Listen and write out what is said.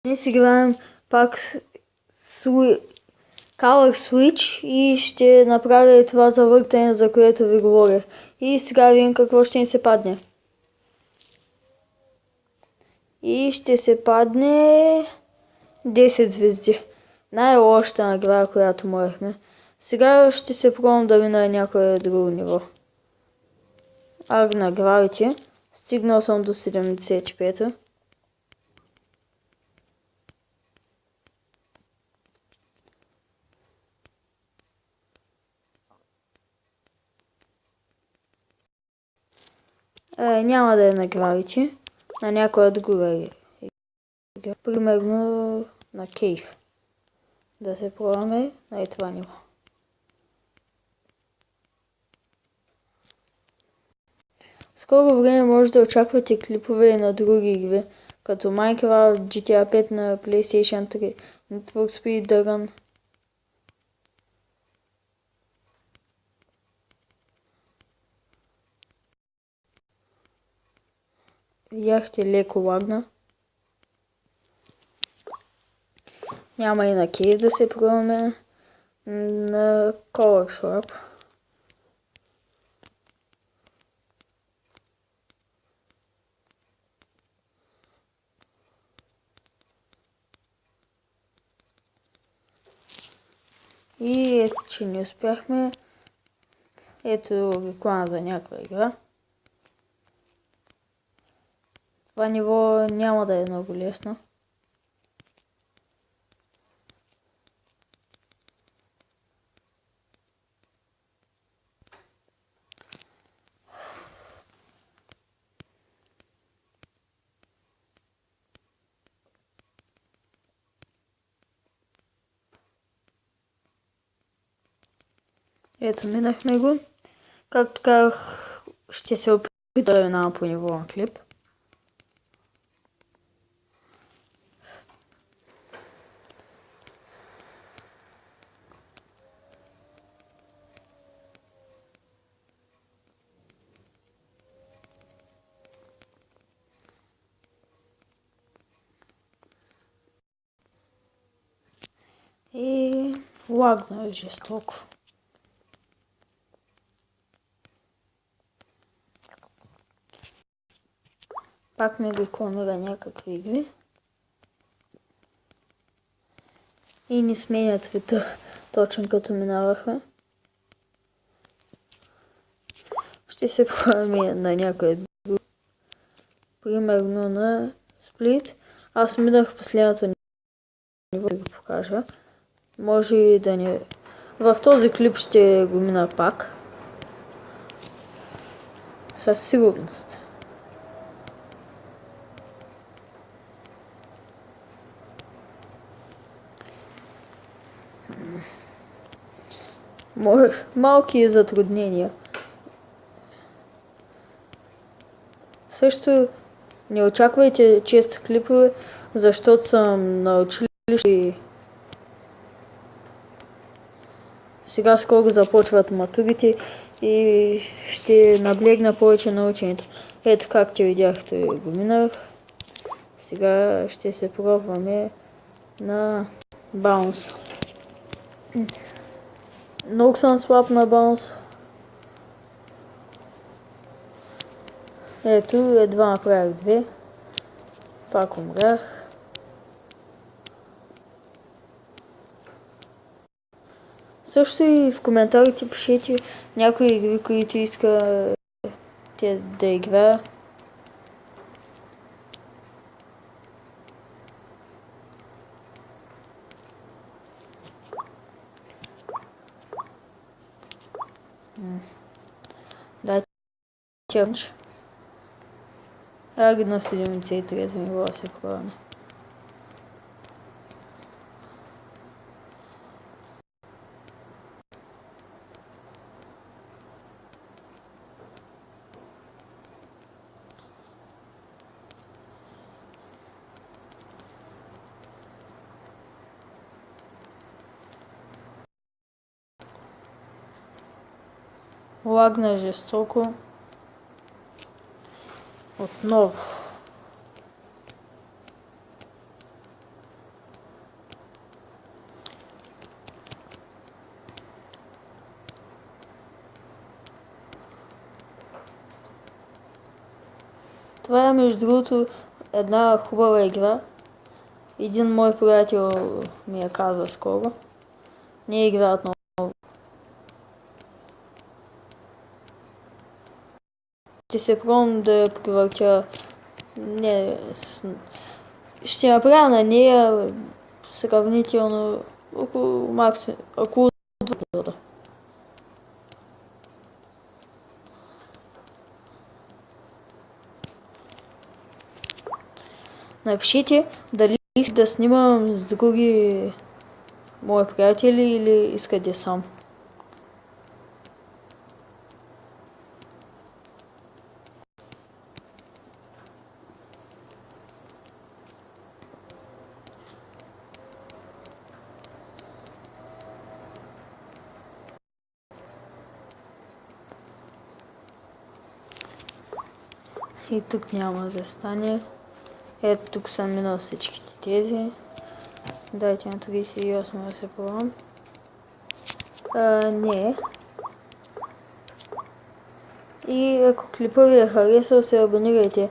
Ние си играем пак Color Switch и ще направя това завъртане, за което ви говоря. И сега видим какво ще ни се падне. И ще се падне 10 звезди. Най-лошата награда, която можехме. Сега ще се пробвам да мина някое друго ниво. Наградите. Стигнал съм до 75-та. Няма да е наградите. На някоя друга игра. Примерно на Кейв. Да се пробваме на това ниво. Скоро време може да очаквате клипове на други игри, като Minecraft, GTA 5 на PlayStation 3, Need for Speed The Run. Видяхте, леко лагна. Няма и на Кейв да се пробваме. На Color Swap. И ето, че не успяхме. Ето реклама за някаква игра. Това ниво няма да е много лесно. Ето, минахме го. Както казах, ще се опитам да минавам по ниво на клип. И лагна жестоко. Пак ми рекламира някакви игри. И ни сменя цвета, точно като минавахме. Ще се пробваме на някое друго. Примерно на Split. Аз минах последното ниво да го покажа. Може и да не... В този клип ще го мина пак. Със сигурност. Малки затруднения. Също не очаквайте чести клипове, защото съм на училище и сега скоро започват матурите и ще наблегна повече на учените. Ето, както видяхте, го минах. Сега ще се пробваме на баунс. Много съм слаб на баунс. Ето, едва направих 2. Пак умрях. Също и в коментарите пишете някои игри, които искате да играя. Да, челендж. Айде на 73 ниво се пробваме. Лагна жестоко. Отново. Това е между другото една хубава игра. Един мой приятел ми я каза скоро. Не играят много. Ще се пробвам да я превъртя. Не, ще направя на нея сравнително около максимум, около 2 епизода. Напишите дали искате да снимам с други мои приятели или искате сам. И тук няма да стане. Ето тук съм минал всичките тези. Дайте на 38 да се пробвам. Не. И ако клипът ви е харесал, се абонирайте